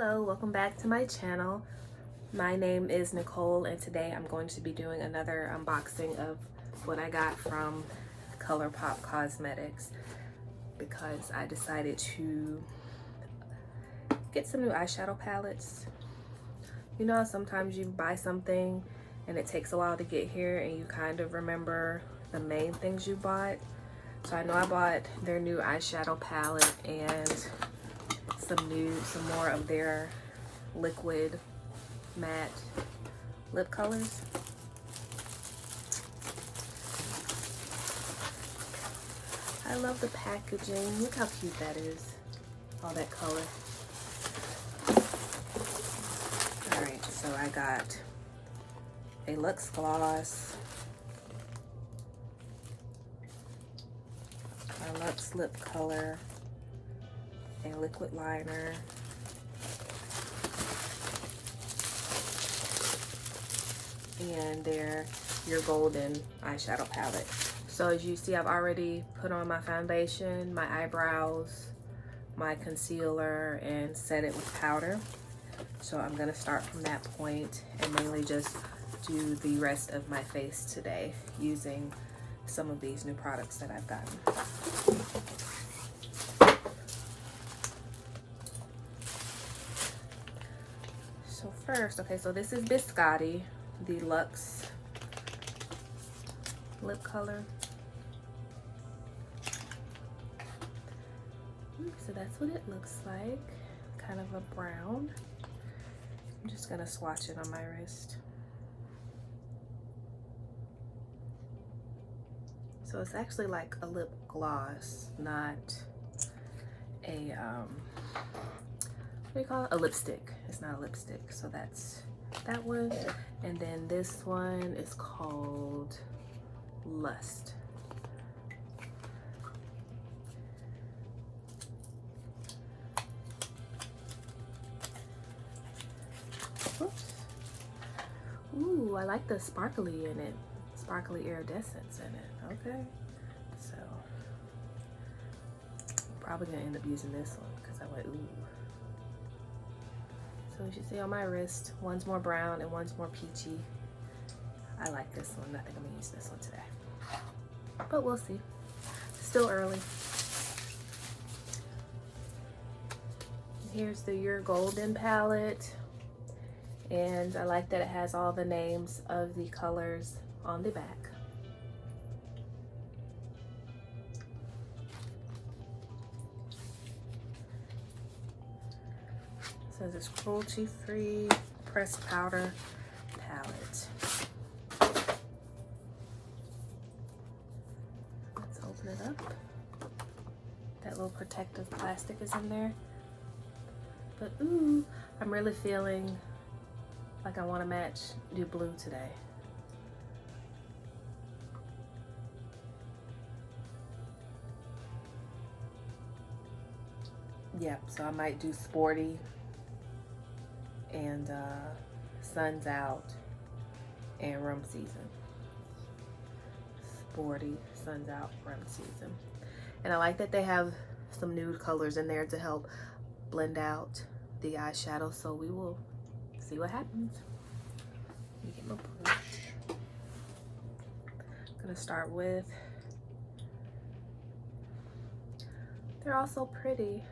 Hello, welcome back to my channel. My name is Nicole and today I'm going to be doing another unboxing of what I got from ColourPop Cosmetics because I decided to get some new eyeshadow palettes. You know, sometimes you buy something and it takes a while to get here and you kind of remember the main things you bought. So I know I bought their new eyeshadow palette and some more of their liquid matte lip colors. I love the packaging. Look how cute that is. All that color. Alright, so I got a Luxe Gloss, a Luxe Lip Color, a liquid liner, and your golden eyeshadow palette. So as you see, I've already put on my foundation, my eyebrows, my concealer, and set it with powder. So I'm gonna start from that point and mainly just do the rest of my face today using some of these new products that I've gotten. So first, okay, so this is Biscotti, the Luxe lip color. So that's what it looks like, kind of a brown. I'm just gonna swatch it on my wrist. So it's actually like a lip gloss, not a what do you call it? A lipstick. It's not a lipstick. So that's that one. And then this one is called Lust. Oops. Ooh, I like the sparkly in it. Sparkly iridescence in it. Okay. So probably gonna end up using this one because I went ooh. So as you see on my wrist, one's more brown and one's more peachy. I like this one. I think I'm gonna use this one today. But we'll see. Still early. Here's the Your Golden palette. And I like that it has all the names of the colors on the back. So this cruelty-free pressed powder palette. Let's open it up. That little protective plastic is in there. But ooh, I'm really feeling like I want to do blue today. Yep, so I might do sporty and Sun's Out and Rum Season. Sporty, Sun's Out, Rum Season. And I like that they have some nude colors in there to help blend out the eyeshadow, so we will see what happens. Let me get my brush. I'm gonna start with, they're all so pretty.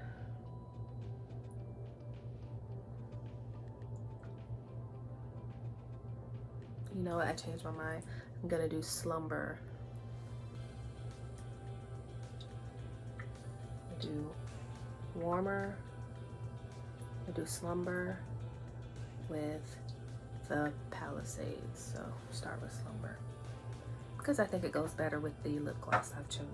You know what, I changed my mind. I'm gonna do Slumber. I do Warmer. I do Slumber with the Palisades. So start with Slumber because I think it goes better with the lip gloss I've chosen.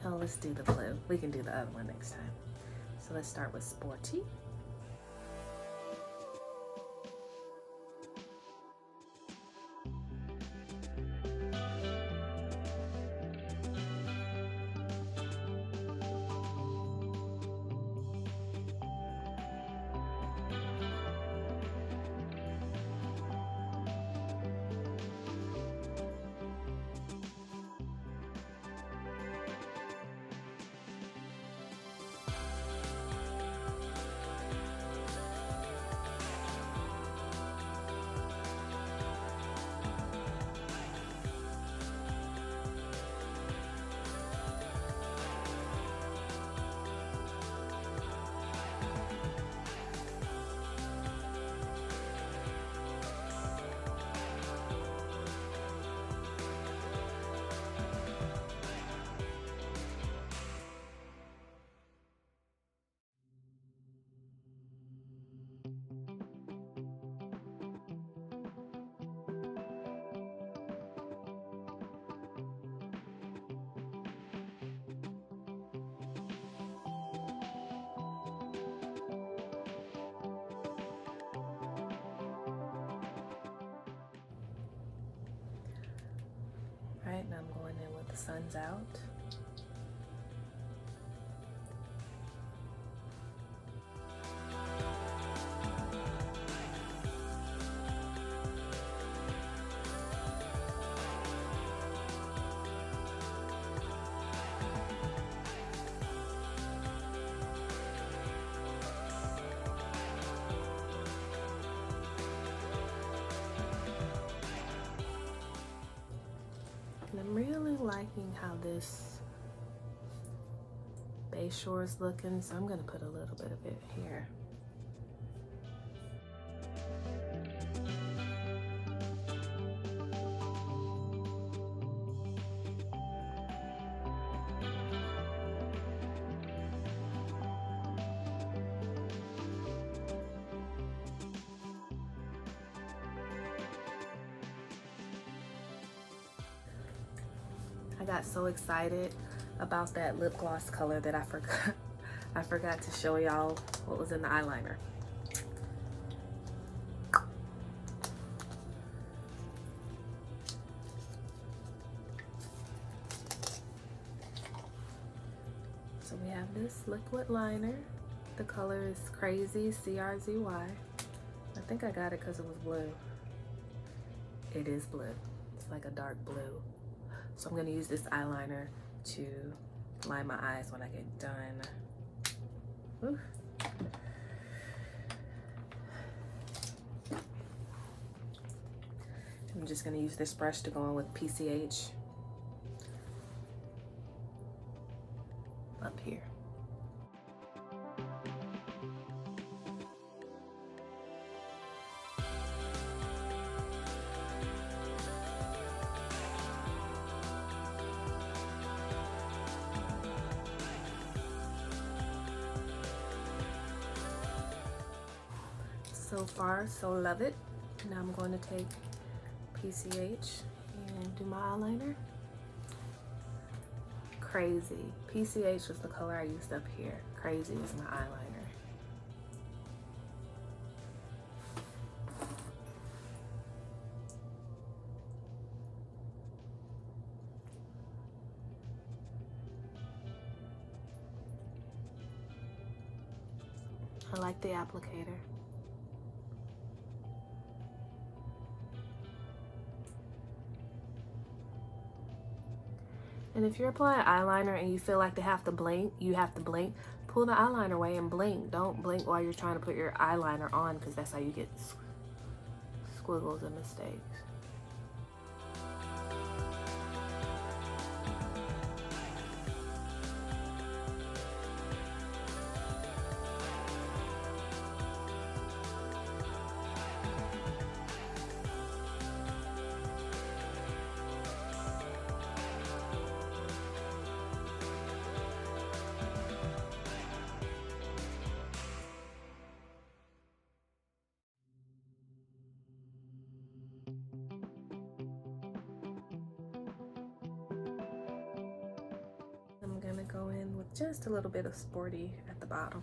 Oh, let's do the blue. We can do the other one next time. So let's start with Sporty. sun's out. And I'm really liking how this base shore is looking, so I'm gonna put a little bit of it here. I got so excited about that lip gloss color that I forgot to show y'all what was in the eyeliner. So we have this liquid liner. The color is Crazy, CRZY. I think I got it because it was blue. It is blue. It's like a dark blue. So I'm gonna use this eyeliner to line my eyes when I get done. Ooh. I'm just gonna use this brush to go in with PCH up here. So far, so love it. Now I'm going to take PCH and do my eyeliner. Crazy. PCH was the color I used up here. Crazy was my eyeliner. I like the applicator. And if you're applying eyeliner and you feel like you have to blink, pull the eyeliner away and blink. Don't blink while you're trying to put your eyeliner on, because that's how you get squiggles and mistakes. I'm gonna go in with just a little bit of Sporty at the bottom.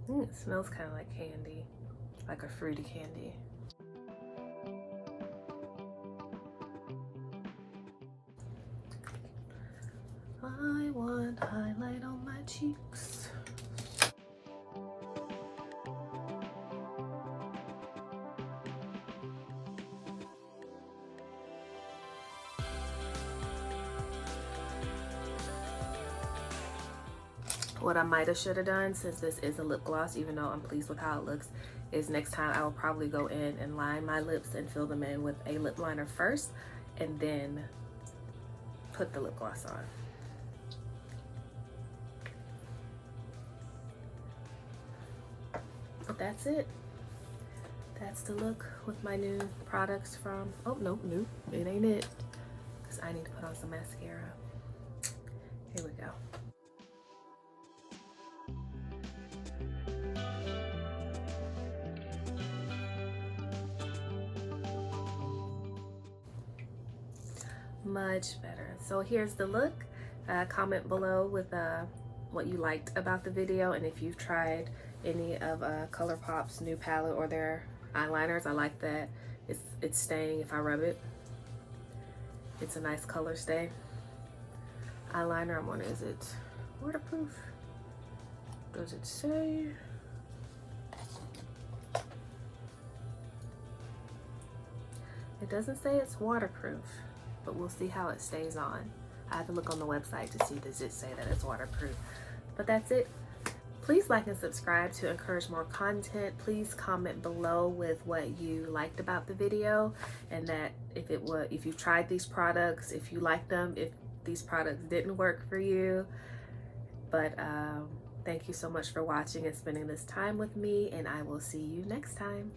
It smells kind of like candy, like a fruity candy. I want highlight on my cheeks. What I might have should have done, since this is a lip gloss, even though I'm pleased with how it looks, is next time I will probably go in and line my lips and fill them in with a lip liner first and then put the lip gloss on. But that's it. That's the look with my new products from, oh no, new, it ain't it. Because I need to put on some mascara. Here we go. Much better. So here's the look. Comment below with what you liked about the video, and if you've tried any of ColourPop's new palette or their eyeliners. I like that it's staying if I rub it. It's a nice color stay. Eyeliner, I'm wondering, is it waterproof? Does it say? It doesn't say it's waterproof, but we'll see how it stays on. I have to look on the website to see, does it say that it's waterproof? But that's it. Please like and subscribe to encourage more content. Please comment below with what you liked about the video, and that if you tried these products, if you liked them, if these products didn't work for you. But thank you so much for watching and spending this time with me, and I will see you next time.